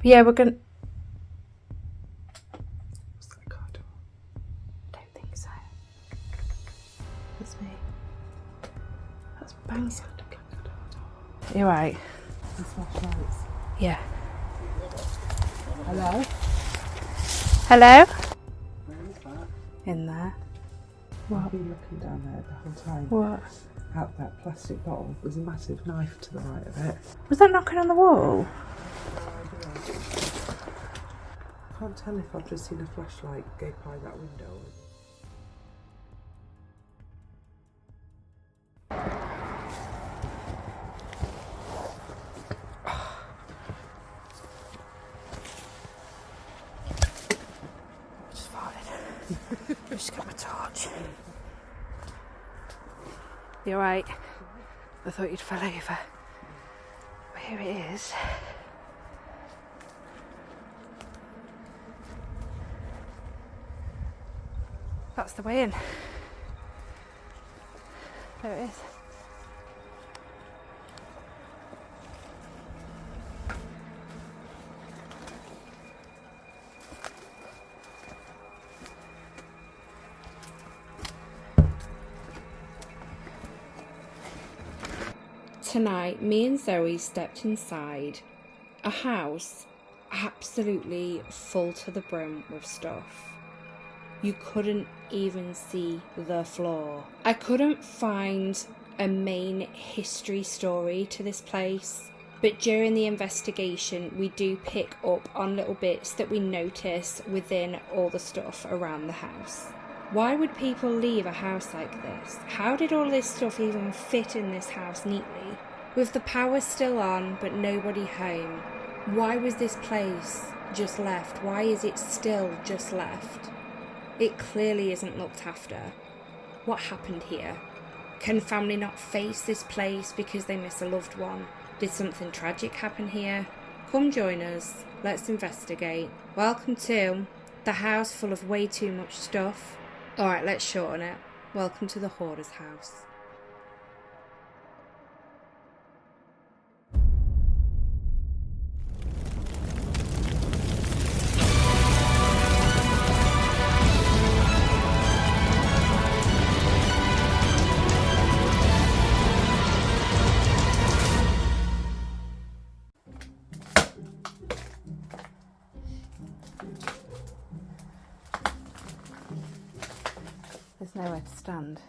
Yeah, we're gonna... What's that car door? I don't think so. That's me. That's bang. You're right. The flashlights. Yeah. Hello? Hello? Where is that? In there. I've been looking down there the whole time. What? Out that plastic bottle. There's a massive knife to the right of it. Was that knocking on the wall? I can't tell if I've just seen a flashlight go by that window. Just farted. Just got my torch. You're right. I thought you'd fell over. But here it is. That's the way in. There it is. Tonight, me and Zoe stepped inside a house absolutely full to the brim with stuff. You couldn't even see the floor. I couldn't find a main history story to this place, but during the investigation we do pick up on little bits that we notice within all the stuff around the house. Why would people leave a house like this? How did all this stuff even fit in this house neatly? With the power still on but nobody home, why was this place just left? Why is it still just left? It clearly isn't looked after. What happened here? Can family not face this place because they miss a loved one? Did something tragic happen here? Come join us. Let's investigate. Welcome to the house full of way too much stuff. Alright, let's shorten it. Welcome to the hoarder's house. There's nowhere to stand.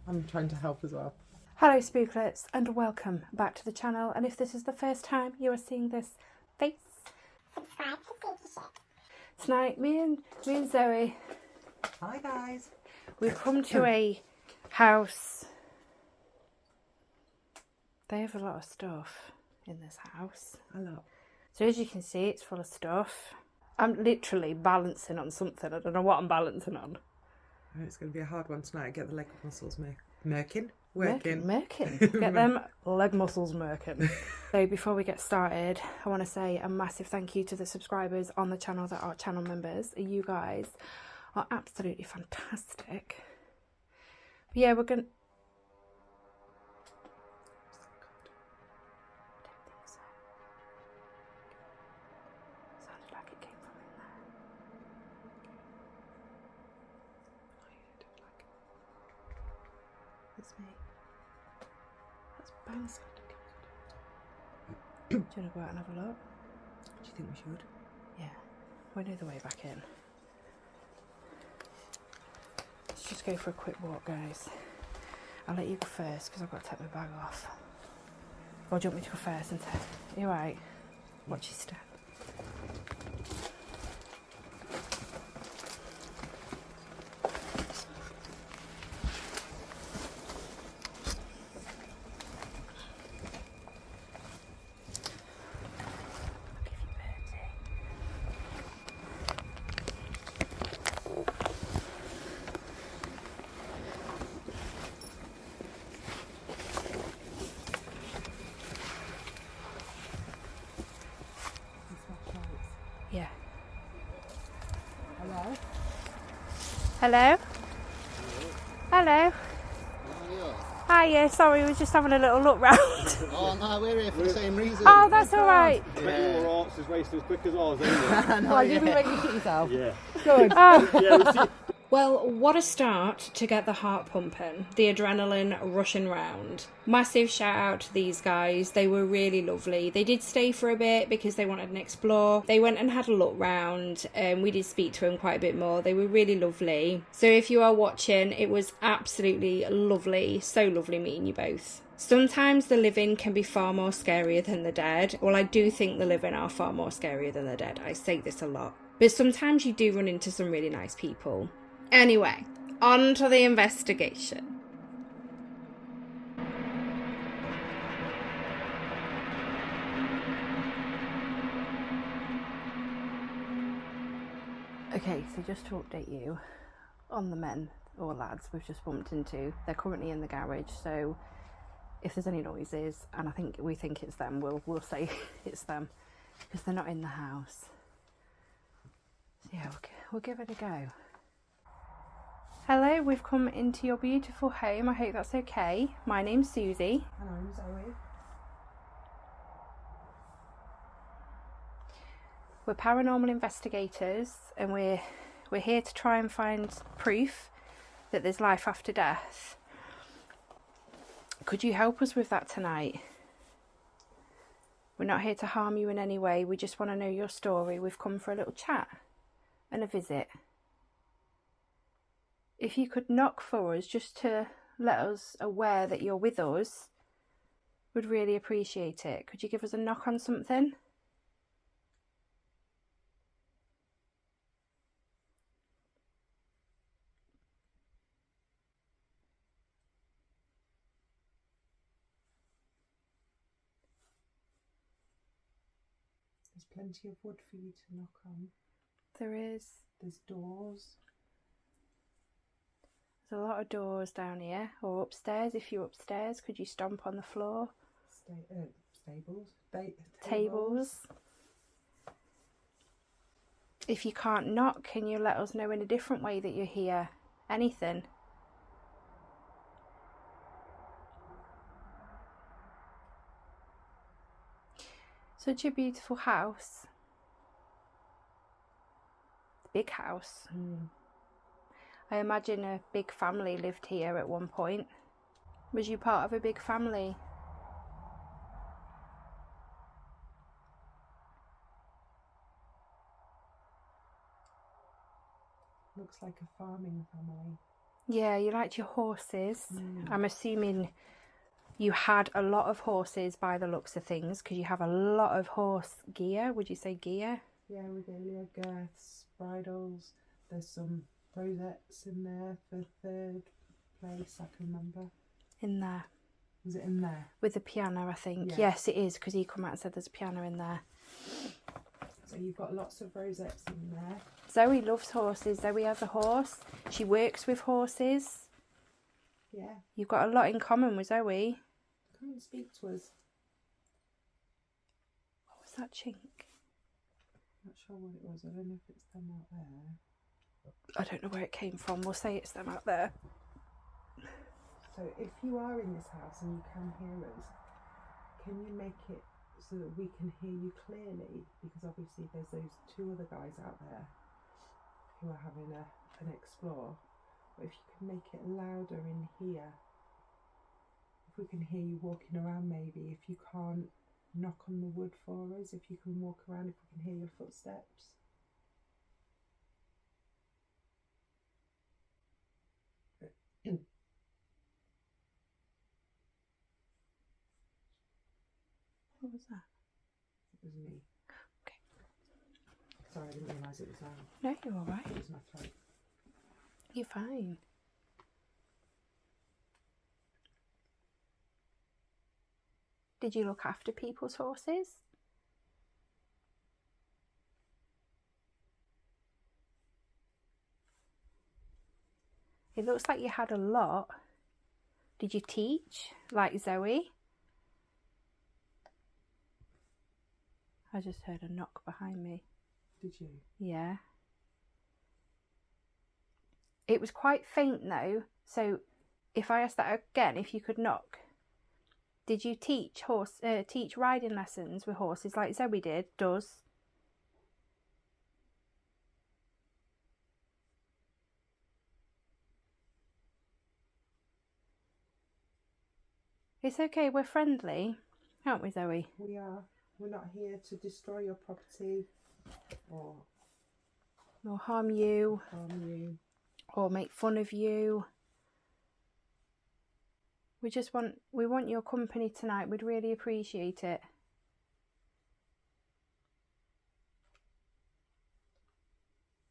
I'm trying to help as well. Hello Spooklets and welcome back to the channel, and if this is the first time you are seeing this face, subscribe for spooky shit. Tonight me and Zoe, Hi guys. we've come to a house. They have a lot of stuff in this house. A lot. So as you can see, it's full of stuff. I'm literally balancing on something. I don't know what I'm balancing on. Oh, it's going to be a hard one tonight. Get the leg muscles working. Get them leg muscles merkin. So before we get started, I want to say a massive thank you to the subscribers on the channel that are channel members. You guys are absolutely fantastic. But yeah, we're going to... Sounded like it came from in there. That's me. That's bang sounding. Do you want to go out and have a look? Do you think we should? Yeah, we know the way back in. Let's just go for a quick walk, guys. I'll let you go first because I've got to take my bag off. Or do you want me to go first and say, you're right, watch your step. Yeah. Hello? Hello? Hello? Hi, yeah, sorry, we were just having a little look round. Oh no, we're here for the same reason. Oh, that's all right. I bet your arts is racing as quick as ours, isn't it? No, You've been ready to yourself. Yeah. Good. Yeah, we'll see. Well, what a start to get the heart pumping, the adrenaline rushing round. Massive shout out to these guys, they were really lovely. They did stay for a bit because they wanted to explore. They went and had a look round and we did speak to them quite a bit more. They were really lovely. So if you are watching, it was absolutely lovely, so lovely meeting you both. Sometimes the living can be far more scarier than the dead. Well, I do think the living are far more scarier than the dead. I say this a lot. But sometimes you do run into some really nice people. Anyway, on to the investigation. Okay, so just to update you on the men or lads we've just bumped into, they're currently in the garage, so if there's any noises, and we think it's them, we'll say it's them, because they're not in the house. So yeah, we'll give it a go. Hello, we've come into your beautiful home. I hope that's okay. My name's Susie. And I'm Zoe. We're paranormal investigators, and we're here to try and find proof that there's life after death. Could you help us with that tonight? We're not here to harm you in any way. We just want to know your story. We've come for a little chat and a visit. If you could knock for us just to let us aware that you're with us, we'd really appreciate it. Could you give us a knock on something? There's plenty of wood for you to knock on. There is. There's doors. There's a lot of doors down here, or upstairs. If you're upstairs, could you stomp on the floor? Stables. Tables. If you can't knock, can you let us know in a different way that you're here? Anything. Such a beautiful house. Big house. I imagine a big family lived here at one point. Was you part of a big family? Looks like a farming family. Yeah, you liked your horses. I'm assuming you had a lot of horses by the looks of things, because you have a lot of horse gear. Would you say gear? Yeah, regalia, girths, bridles. There's some rosettes in there for third place, I can remember. In there. Was it in there? With the piano, I think. Yeah. Yes, it is, because he come out and said there's a piano in there. So you've got lots of rosettes in there. Zoe loves horses. Zoe has a horse. She works with horses. Yeah. You've got a lot in common with Zoe. Come and speak to us. What was that chink? Not sure what it was. I don't know if it's them out there. I don't know where it came from. We'll say it's them out there. So if you are in this house and you can hear us, can you make it so that we can hear you clearly? Because obviously there's those two other guys out there who are having an explore. But if you can make it louder in here, if we can hear you walking around maybe, if you can't knock on the wood for us, if you can walk around, if we can hear your footsteps. What was that? It was me. Okay. Sorry, I didn't realise it was loud. No, you're all right. It was my throat. You're fine. Did you look after people's horses? It looks like you had a lot. Did you teach, like Zoe? I just heard a knock behind me. Did you? Yeah. It was quite faint though, so if I ask that again, if you could knock. Did you teach riding lessons with horses like Zoe does? It's okay, we're friendly, aren't we, Zoe? We are. We're not here to destroy your property or harm you. Or make fun of you. We want your company tonight. We'd really appreciate it.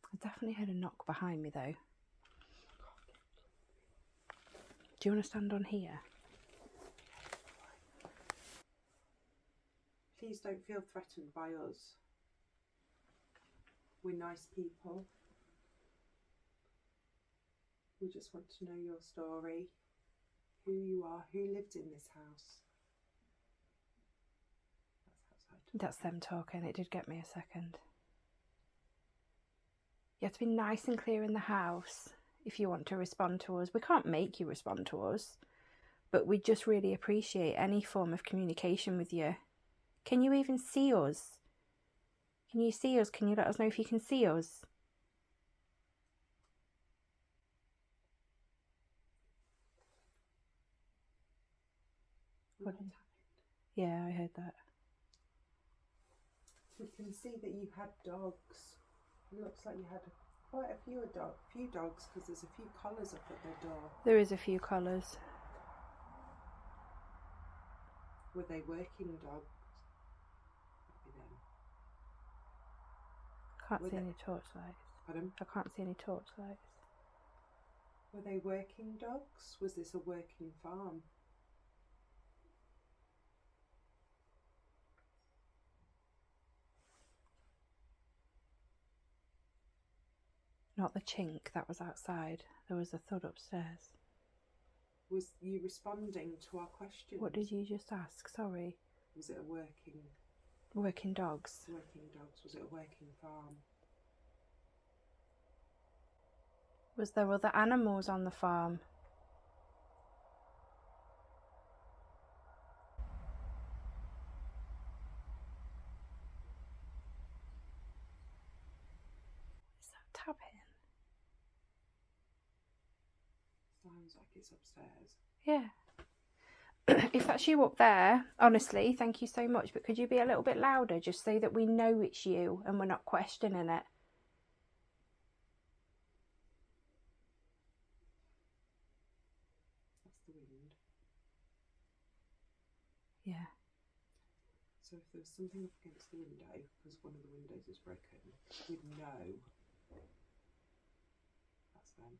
I definitely heard a knock behind me though. Do you want to stand on here? Please don't feel threatened by us. We're nice people. We just want to know your story, who you are, who lived in this house. That's them talking. It did get me a second. You have to be nice and clear in the house if you want to respond to us. We can't make you respond to us, but we just really appreciate any form of communication with you. Can you even see us? Can you see us? Can you let us know if you can see us? What? Yeah, I heard that. We can see that you had dogs. It looks like you had quite a few dogs because there's a few collars up at their door. There is a few collars. Were they working dogs? Can't see any torchlights. Pardon? I can't see any torchlights. Were they working dogs? Was this a working farm? Not the chink, that was outside. There was a thud upstairs. Was you responding to our questions? What did you just ask? Sorry. Was it a working dogs? Working dogs. Was it a working farm? Was there other animals on the farm? Is that tapping? Sounds like it's upstairs. Yeah. If that's you up there, honestly, thank you so much. But could you be a little bit louder just so that we know it's you and we're not questioning it? That's the wind. Yeah. So if there was something up against the window, because one of the windows is broken, we'd know. That's them.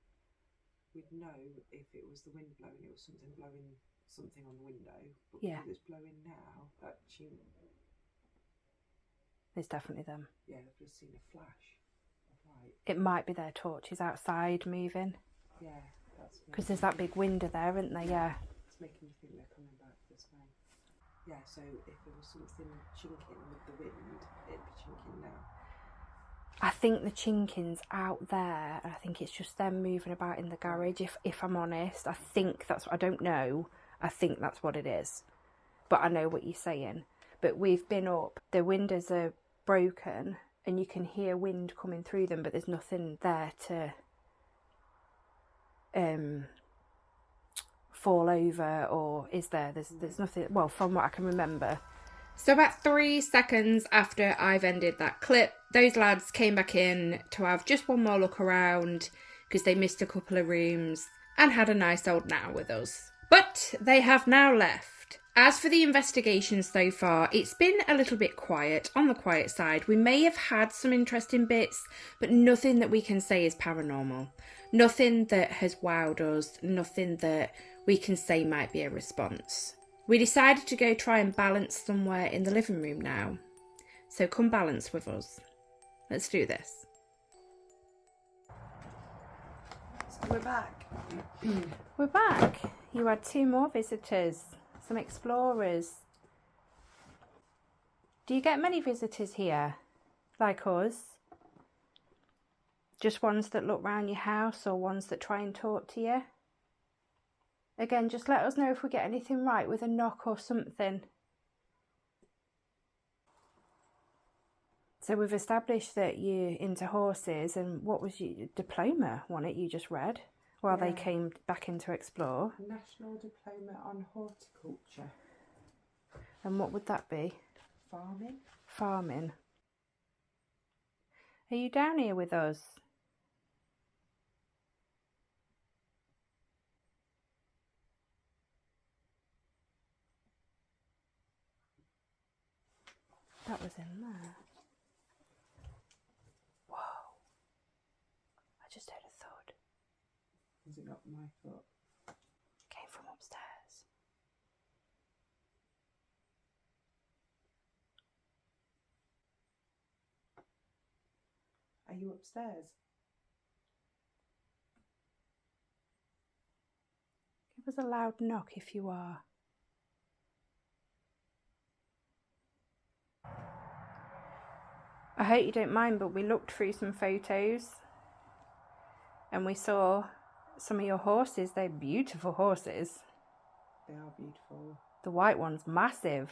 We'd know if it was the wind blowing, it was something blowing something on the window. But Yeah. because it's blowing now, actually. It's definitely them. Yeah, I've just seen a flash of light. It might be their torches outside moving. Yeah, that's because there's that big window there, isn't there? Yeah. It's making me think they're coming back this way. Yeah, so if there was something chinking with the wind, it'd be chinking now. I think the chinking's out there, and I think it's just them moving about in the garage. If I'm honest, I think that's. I don't know. I think that's what it is, but I know what you're saying. But we've been up. The windows are broken, and you can hear wind coming through them, but there's nothing there to fall over, or is there? There's nothing. Well, from what I can remember. So about 3 seconds after I've ended that clip, those lads came back in to have just one more look around because they missed a couple of rooms and had a nice old now with us. But they have now left. As for the investigation so far, it's been a little bit quiet, on the quiet side. We may have had some interesting bits, but nothing that we can say is paranormal. Nothing that has wowed us, nothing that we can say might be a response. We decided to go try and balance somewhere in the living room now. So come balance with us. Let's do this. So we're back. We're back. You had 2 more visitors, some explorers. Do you get many visitors here, like us? Just ones that look round your house or ones that try and talk to you? Again, just let us know if we get anything right with a knock or something. So we've established that you're into horses, and what was your diploma, wasn't it, you just read while they came back in to explore? National Diploma on Horticulture. And what would that be? Farming. Farming. Are you down here with us? That was in there. Whoa. I just heard a thud. Was it not my foot? Came from upstairs. Are you upstairs? Give us a loud knock if you are. I hope you don't mind, but we looked through some photos and we saw some of your horses. They're beautiful horses. They are beautiful. The white one's massive.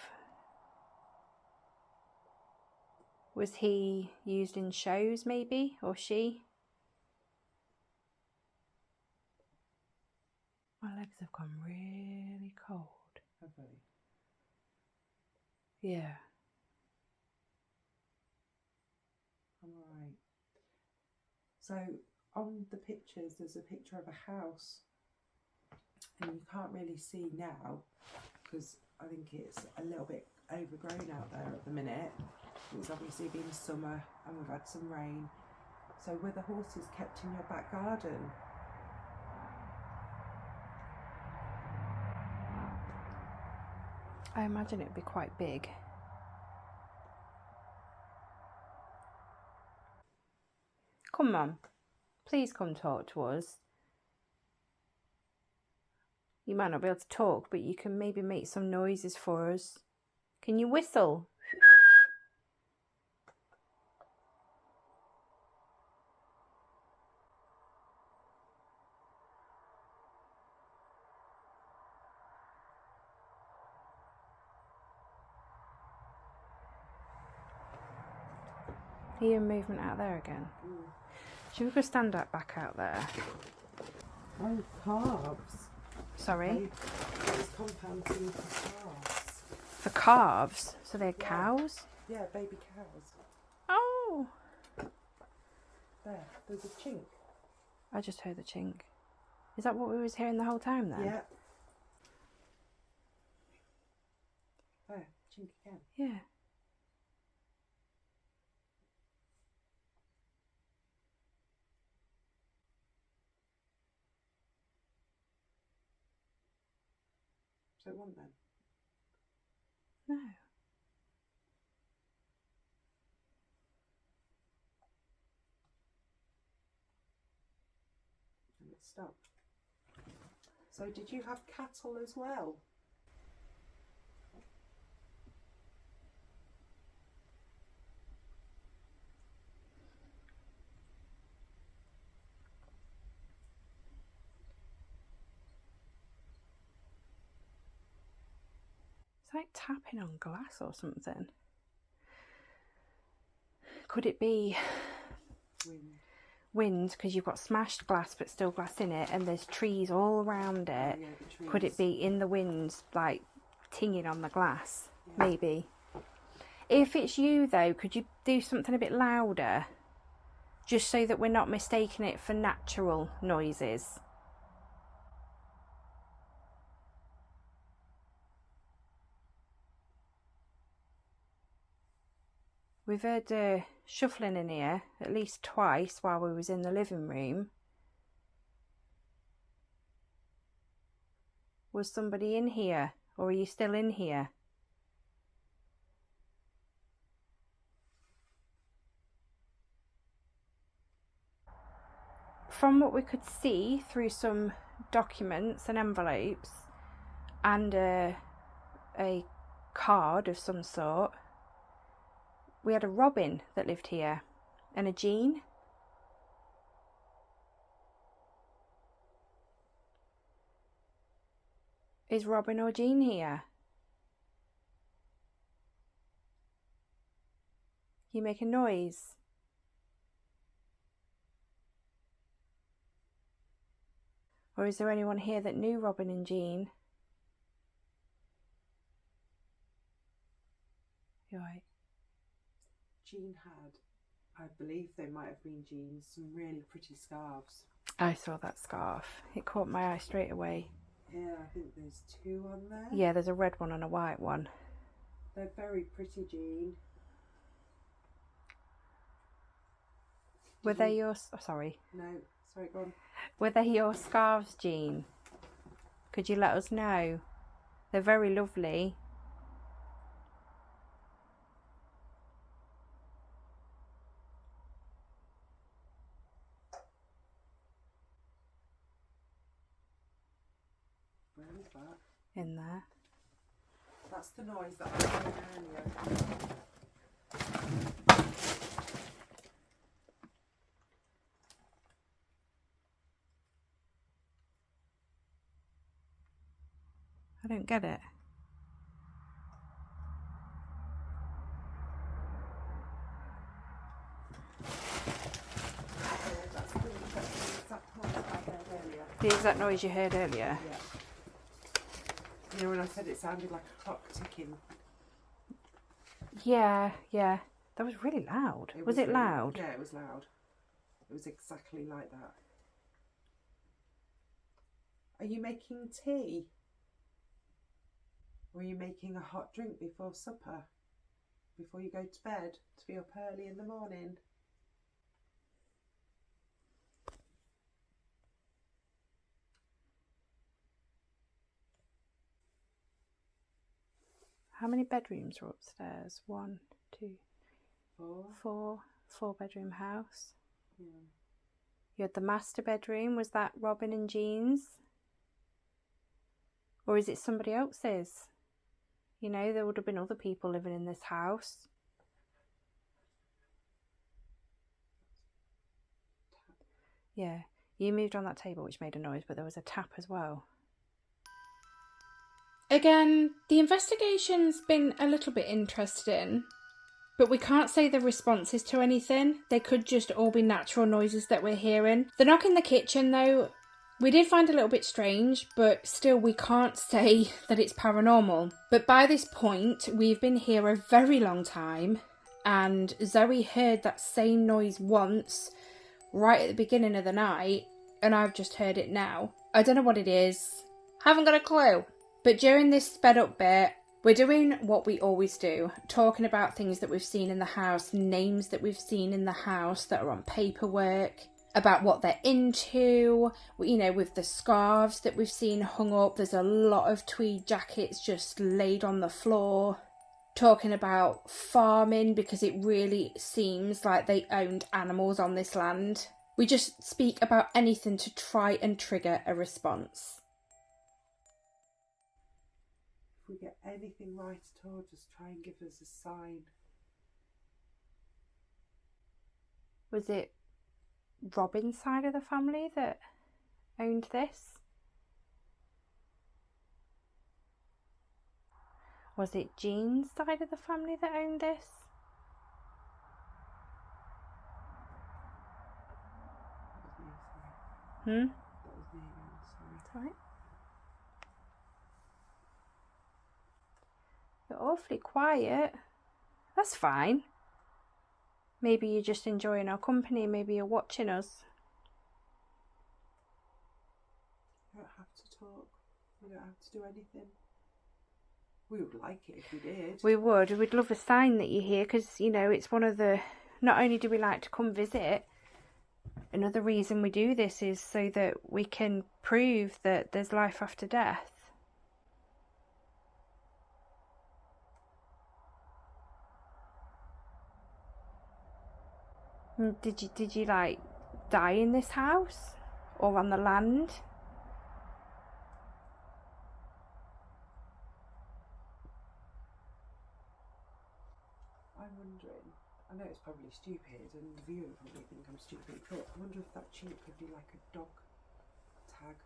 Was he used in shows maybe, or she? My legs have gone really cold. Have they? Yeah. I'm alright. So on the pictures there's a picture of a house, and you can't really see now because I think it's a little bit overgrown out there at the minute. It's obviously been summer and we've had some rain. So were the horses kept in your back garden? I imagine it'd be quite big. Come on, please come talk to us. You might not be able to talk, but you can maybe make some noises for us. Can you whistle? Hear movement out there again. Should we go stand up back out there? Oh, calves. Sorry? There's compound food for calves. For calves? So they're cows? Yeah, baby cows. Oh! There's a chink. I just heard the chink. Is that what we was hearing the whole time then? Yeah. There, chink again. Yeah. So it wasn't then? No. And it stopped. So did you have cattle as well? It's like tapping on glass or something. Could it be wind because you've got smashed glass but still glass in it, and there's trees all around it? Yeah, Could it be in the wind, like tinging on the glass? Yeah. Maybe. If it's you though, could you do something a bit louder, just so that we're not mistaking it for natural noises? We've heard shuffling in here at least twice while we was in the living room. Was somebody in here, or are you still in here? From what we could see through some documents and envelopes and a card of some sort, we had a robin that lived here and a Jean. Is Robin or Jean here? You make a noise. Or is there anyone here that knew Robin and Jean? You're right. Jean had, I believe they might have been Jean's, some really pretty scarves. I saw that scarf. It caught my eye straight away. Yeah, I think there's 2 on there. Yeah, there's a red one and a white one. They're very pretty, Jean. Were they your... Oh, sorry. No, sorry, go on. Were they your scarves, Jean? Could you let us know? They're very lovely. Where is that? In there. That's the noise that I heard earlier. I don't get it. That's the exact noise that I heard earlier. The exact noise you heard earlier? Yeah. You know when I said it sounded like a clock ticking? Yeah. That was really loud. Was it really loud? Yeah, it was loud. It was exactly like that. Are you making tea? Or are you making a hot drink before supper? Before you go to bed? To be up early in the morning? How many bedrooms are upstairs? 1, 2, 4. 4-bedroom house. Yeah. You had the master bedroom. Was that Robin and Jean's? Or is it somebody else's? You know, there would have been other people living in this house. Yeah, you moved on that table, which made a noise, but there was a tap as well. Again, the investigation's been a little bit interesting, but we can't say the responses to anything. They could just all be natural noises that we're hearing. The knock in the kitchen, though, we did find a little bit strange, but still we can't say that it's paranormal. But by this point, we've been here a very long time, and Zoe heard that same noise once, right at the beginning of the night, and I've just heard it now. I don't know what it is. Haven't got a clue. But during this sped up bit, we're doing what we always do, talking about things that we've seen in the house, names that we've seen in the house that are on paperwork, about what they're into, you know, with the scarves that we've seen hung up. There's a lot of tweed jackets just laid on the floor. Talking about farming, because it really seems like they owned animals on this land. We just speak about anything to try and trigger a response. If we get anything right at all, just try and give us a sign. Was it Robin's side of the family that owned this? Was it Jean's side of the family that owned this? That was me, sorry. Hmm? That was me again, sorry. It's alright. You're awfully quiet. That's fine. Maybe you're just enjoying our company. Maybe you're watching us. You don't have to talk. You don't have to do anything. We would like it if we did. We would. We'd love a sign that you're here, because, you know, it's one of the... Not only do we like to come visit, another reason we do this is so that we can prove that there's life after death. Did you like die in this house or on the land? I'm wondering, I know it's probably stupid and the viewer probably think I'm stupid, but I wonder if that sheep could be like a dog tag.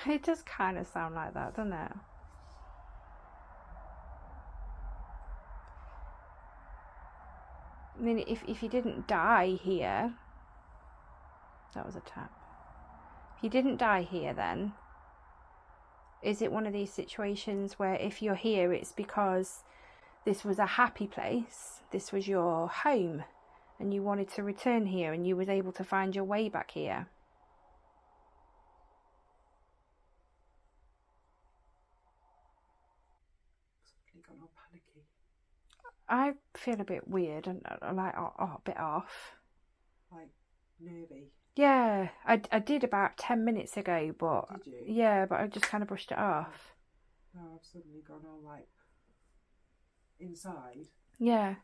It does kind of sound like that, doesn't it? I mean, if you didn't die here... That was a tap. If you didn't die here then, is it one of these situations where if you're here it's because this was a happy place, this was your home, and you wanted to return here and you was able to find your way back here? Gone all panicky. I feel a bit weird and like a bit off. Like nervy. Yeah, I did about 10 minutes ago, but Did you? yeah, but I just kind of brushed it off. No, I've suddenly gone all like inside. Yeah.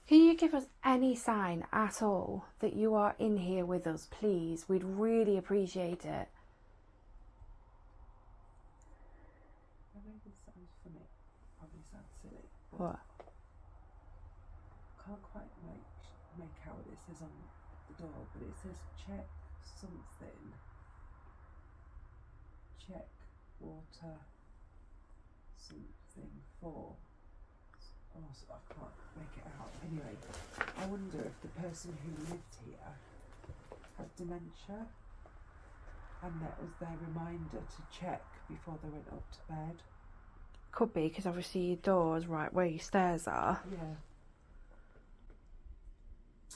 Can you give us any sign at all that you are in here with us, please? We'd really appreciate it. I know this sounds funny, probably sounds silly. What? Can't quite make out what it says on the door, but it says check something. Check water something for. Oh, so I can't make it out. Anyway, I wonder if the person who lived here had dementia, and that was their reminder to check before they went up to bed. Could be, because obviously your door's right where your stairs are. Yeah.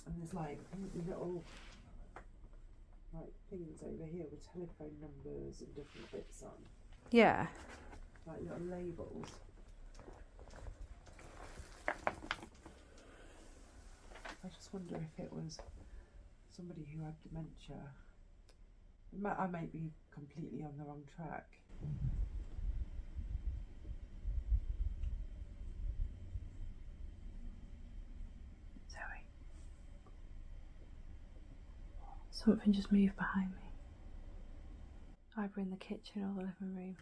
And there's like little like things over here with telephone numbers and different bits on, Yeah. like little labels. I just wonder if it was somebody who had dementia. I might be completely on the wrong track. Zoe. Something just moved behind me. Either in the kitchen or the living room.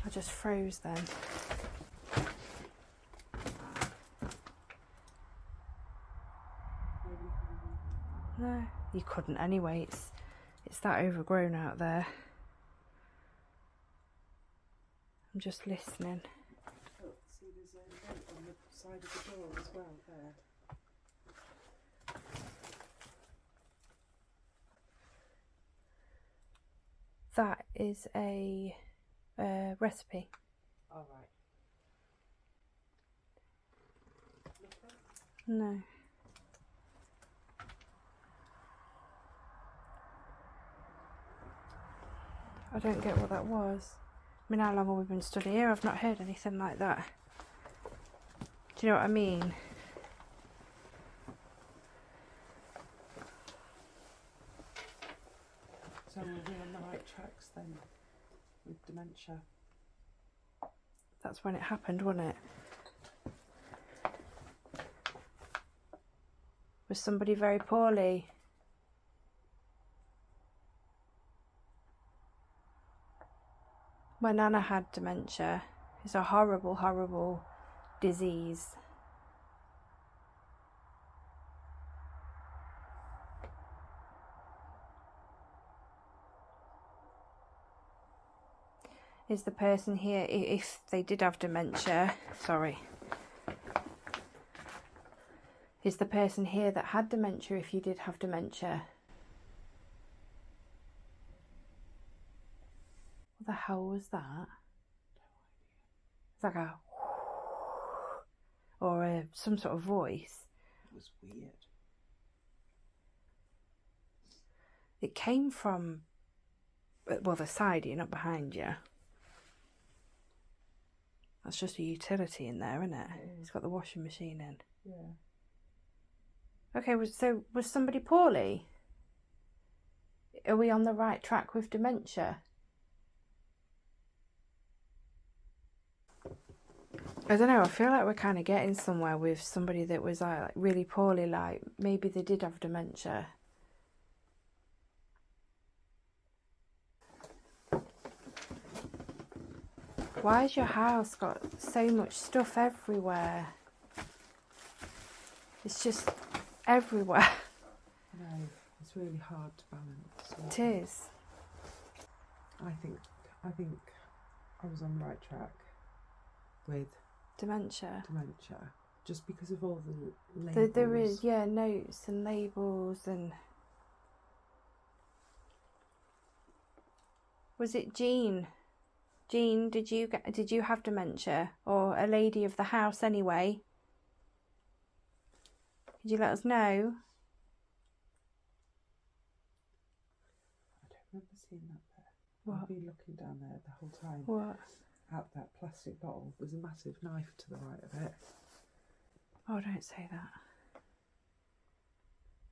I just froze then. No, you couldn't anyway. It's that overgrown out there. I'm just listening. Oh, see, there's a note on the side of the door as well there. That is a recipe. All right. No. I don't get what that was. I mean, how long have we been stood here? I've not heard anything like that. Do you know what I mean? So we're on the right tracks then with dementia. That's when it happened, wasn't it? Was somebody very poorly? My nana had dementia. It's a horrible, horrible disease. Is the person here, if they did have dementia, sorry. Is the person here that had dementia if you did have dementia? What the hell was that? It's like a... or some sort of voice. It was weird. It came from, well, the side of you, not behind you. That's just a utility in there, isn't it? It's got the washing machine in. Yeah. Okay, so was somebody poorly? Are we on the right track with dementia? I don't know, I feel like we're kind of getting somewhere with somebody that was like really poorly, like maybe they did have dementia. Why has your house got so much stuff everywhere? It's just everywhere. No, it's really hard to balance. It is. I think I was on the right track with Dementia. just because of all the labels. There is, yeah, notes and labels and... Was it Jean? Jean, did you have dementia? Or a lady of the house anyway? Could you let us know? I don't remember seeing that there. What? I've been looking down there the whole time. What? At that plastic bottle, there's a massive knife to the right of it. Oh, don't say that.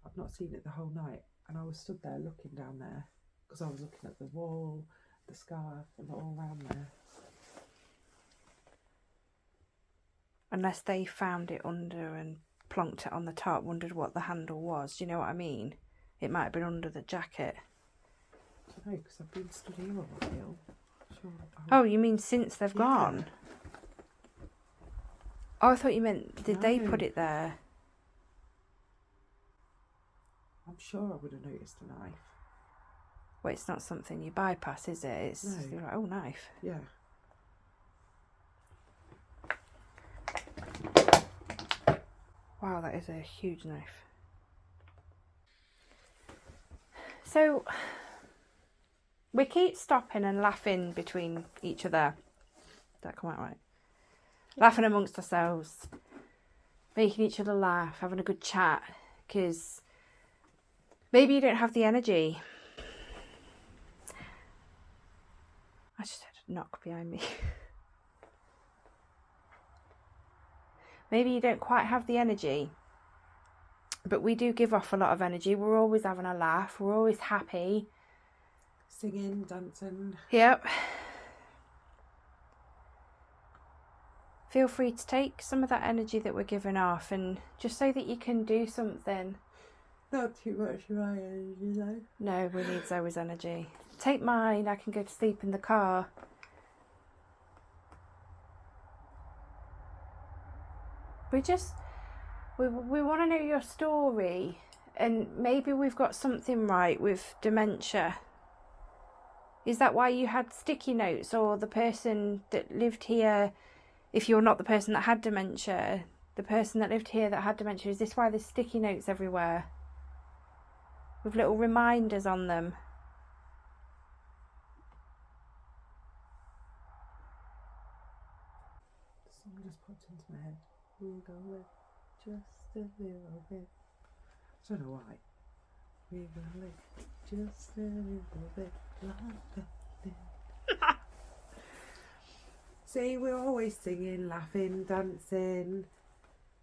I've not seen it the whole night, and I was stood there looking down there because I was looking at the wall, the scarf, and all around there. Unless they found it under and plonked it on the top, wondered what the handle was. Do you know what I mean? It might have been under the jacket. I don't know, because I've been stood here all the while. Sure. Oh, you mean since they've gone? Oh, I thought you meant, did they No. put it there? I'm sure I would have noticed a knife. Well, it's not something you bypass, is it? It's No. You're like, oh, knife. Yeah. Wow, that is a huge knife. So, we keep stopping and laughing between each other. Did that come out right? Laughing amongst ourselves, making each other laugh, having a good chat, because maybe you don't have the energy. I just had a knock behind me. Maybe you don't quite have the energy, but we do give off a lot of energy. We're always having a laugh. We're always happy. Singing, dancing. Yep. Feel free to take some of that energy that we're giving off and just so that you can do something. Not too much of my energy though. No, we need Zoe's energy. Take mine, I can go to sleep in the car. We want to know your story, and maybe we've got something right with dementia. Is that why you had sticky notes, or the person that lived here, if you're not the person that had dementia, the person that lived here that had dementia, is this why there's sticky notes everywhere? With little reminders on them. The song just popped into my head. We're gonna live just a little bit. I don't know why. We're gonna live just a little bit like that. See, we're always singing, laughing, dancing.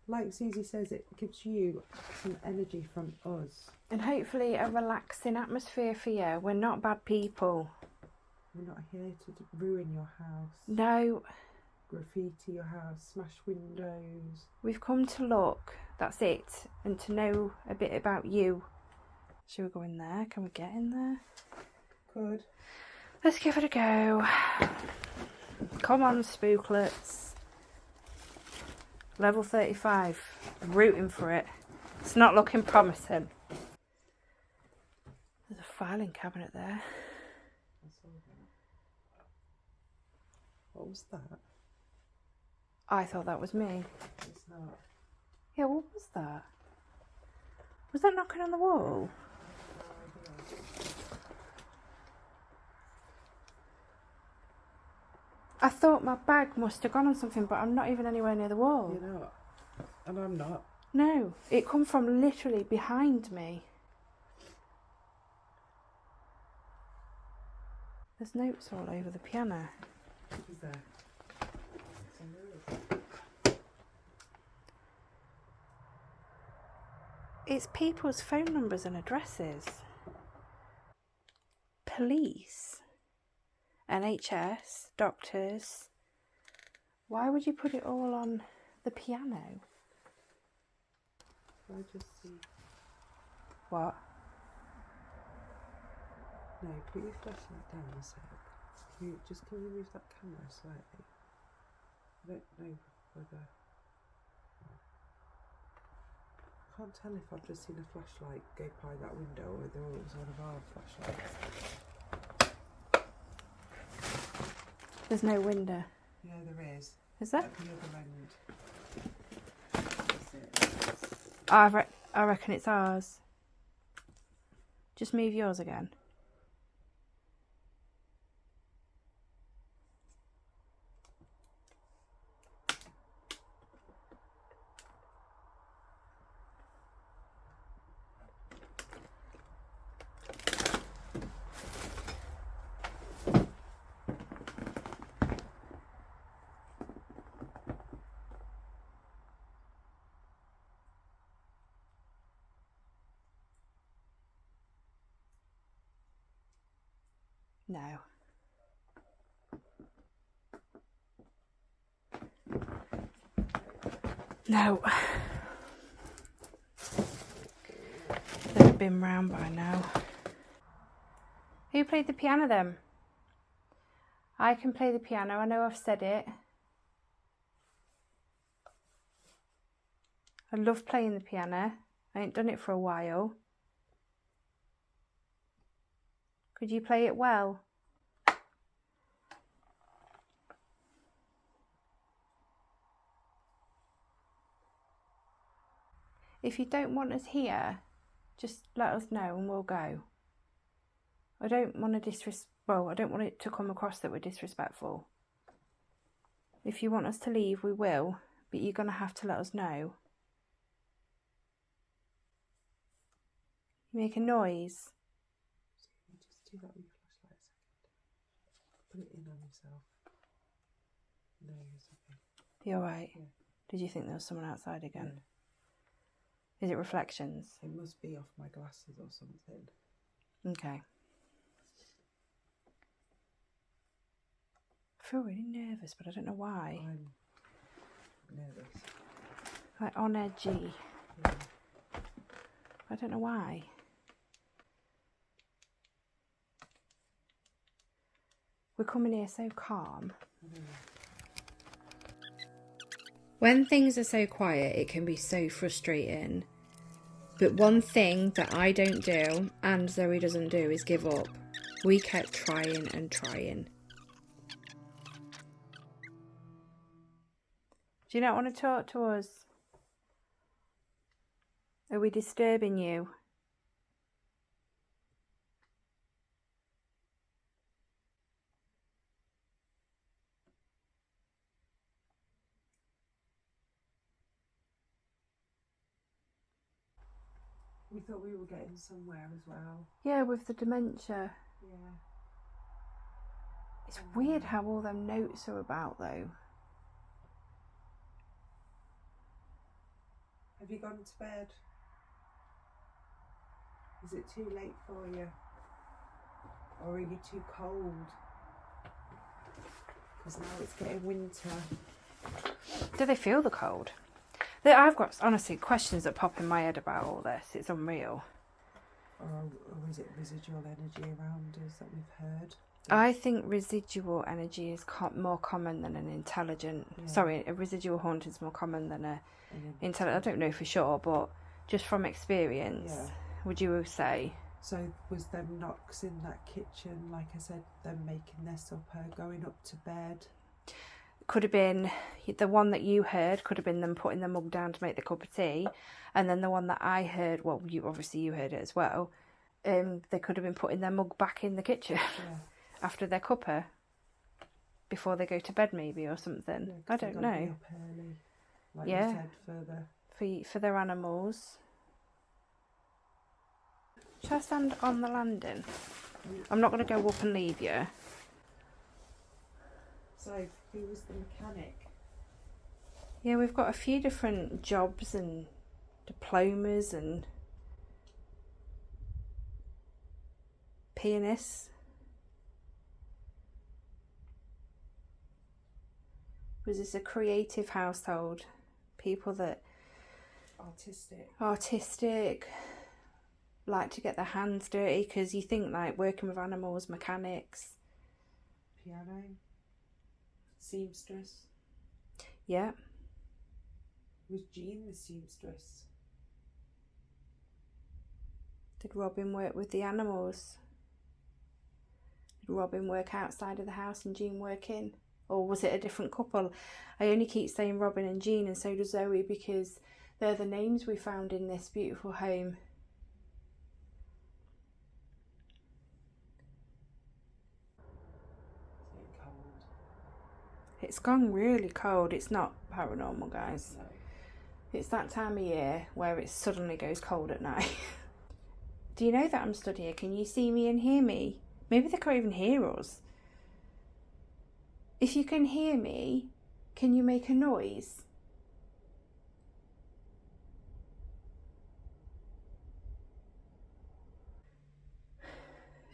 Like Susie says, it gives you some energy from us. And hopefully a relaxing atmosphere for you. We're not bad people. We're not here to ruin your house. No. Graffiti your house, smash windows. We've come to look, that's it, and to know a bit about you. Shall we go in there? Can we get in there? Could. Let's give it a go. Come on, spooklets. Level 35. I'm rooting for it. It's not looking promising. There's a filing cabinet there. I saw that. What was that? I thought that was me. It's not. Yeah, what was that? Was that knocking on the wall? I thought my bag must have gone on something, but I'm not even anywhere near the wall. You're not. And I'm not. No, it come from literally behind me. There's notes all over the piano. Is there? It's people's phone numbers and addresses. Police, NHS, doctors. Why would you put it all on the piano? I just see. What? No, put your flashlight down a sec. Can you move that camera slightly? I don't know whether. can't tell if I've just seen a flashlight go by that window or whether it was one of our flashlights. There's no window. Yeah, there is. Is there? At the other end. I reckon it's ours. Just move yours again. No. No. They've been round by now. Who played the piano then? I can play the piano. I know I've said it. I love playing the piano. I ain't done it for a while. Could you play it well? If you don't want us here, just let us know and we'll go. I don't want to I don't want it to come across that we're disrespectful. If you want us to leave, we will, but you're going to have to let us know. You make a noise. Just do that with your flashlight a second. Put it in on yourself. No, it's okay. You alright? Yeah. Did you think there was someone outside again? Yeah. Is it reflections? It must be off my glasses or something. Okay. I feel really nervous, but I don't know why. I'm nervous. Like on edgy. Yeah. I don't know why. We're coming here so calm. When things are so quiet, it can be so frustrating. But one thing that I don't do, and Zoe doesn't do, is give up. We kept trying and trying. Do you not want to talk to us? Are we disturbing you? We thought we were getting somewhere as well. Yeah, with the dementia. Yeah. It's weird how all them notes are about though. Have you gone to bed? Is it too late for you? Or are you too cold? Because now it's getting winter. Do they feel the cold? I've got, honestly, questions that pop in my head about all this. It's unreal. Or is it residual energy around us that we've heard? I think residual energy is more common than an intelligent... Yeah. Sorry, a residual haunt is more common than a intelligent... I don't know for sure, but just from experience, Yeah. would you say? So was them knocks in that kitchen, like I said, them making their supper, going up to bed? Could have been the one that you heard, could have been them putting the mug down to make the cup of tea. And then the one that I heard, well, you heard it as well. They could have been putting their mug back in the kitchen after their cuppa, before they go to bed maybe or something. Yeah, I don't know. Be up early, like you said, For their animals. Shall I stand on the landing? I'm not going to go up and leave you. So, who was the mechanic? Yeah, we've got a few different jobs and diplomas and pianists. Was this a creative household? People that... Artistic, like to get their hands dirty, because you think like working with animals, mechanics. Piano. Seamstress. Yeah. Was Jean the seamstress? Did Robin work with the animals? Did Robin work outside of the house and Jean work in? Or was it a different couple? I only keep saying Robin and Jean, and so does Zoe, because they're the names we found in this beautiful home. It's gone really cold. It's not paranormal, guys. No. It's that time of year where it suddenly goes cold at night. Do you know that I'm stood here? Can you see me and hear me? Maybe they can't even hear us. If you can hear me, can you make a noise?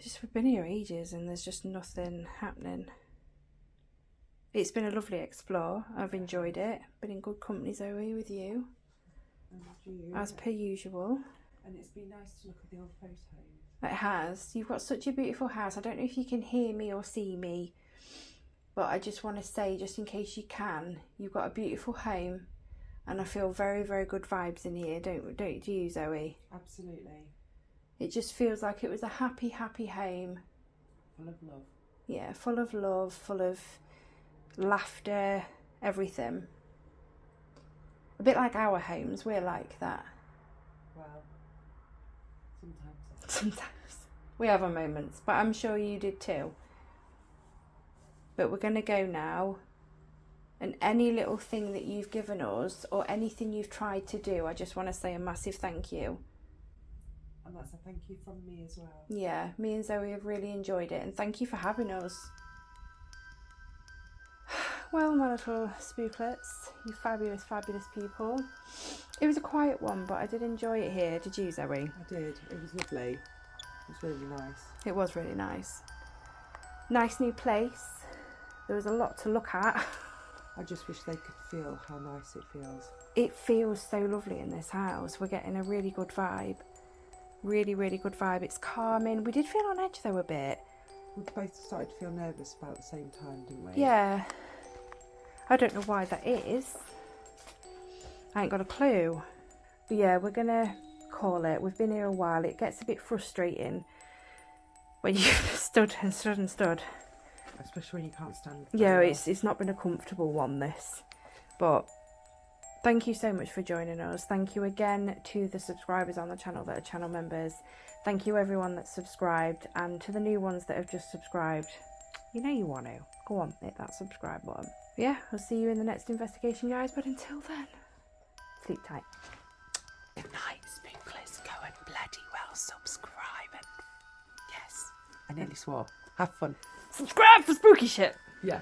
Just we've been here ages and there's just nothing happening. It's been a lovely explore. I've enjoyed it. Been in good company, Zoe, with you. And you. As per usual. And it's been nice to look at the old photos. It has. You've got such a beautiful house. I don't know if you can hear me or see me, but I just want to say, just in case you can, you've got a beautiful home, and I feel very, very good vibes in here. Don't you, Zoe? Absolutely. It just feels like it was a happy, happy home. Full of love. Yeah, full of love, full of laughter, everything. A bit like our homes. We're like that. Well, sometimes. Sometimes we have our moments, but I'm sure you did too. But we're going to go now, and any little thing that you've given us or anything you've tried to do, I just want to say a massive thank you. And that's a thank you from me as well. Yeah, me and Zoe have really enjoyed it, and thank you for having us. Well, my little spooklets, you fabulous, fabulous people. It was a quiet one, but I did enjoy it here. Did you, Zoe? I did. It was lovely. It was really nice. It was really nice. Nice new place. There was a lot to look at. I just wish they could feel how nice it feels. It feels so lovely in this house. We're getting a really good vibe. Really, really good vibe. It's calming. We did feel on edge though a bit. We both started to feel nervous about the same time, didn't we? Yeah. I don't know why that is. I ain't got a clue. But yeah, we're going to call it. We've been here a while. It gets a bit frustrating when you stood and stood and stood. Especially when you can't stand. Yeah, it's not been a comfortable one, this. But thank you so much for joining us. Thank you again to the subscribers on the channel that are channel members. Thank you everyone that's subscribed, and to the new ones that have just subscribed. You know you want to. Go on, hit that subscribe button. Yeah, I'll see you in the next investigation, guys. But until then, sleep tight. Good night, spooklers. Go and bloody well subscribe. And yes, I nearly swore. Have fun. Subscribe for spooky shit. Yeah.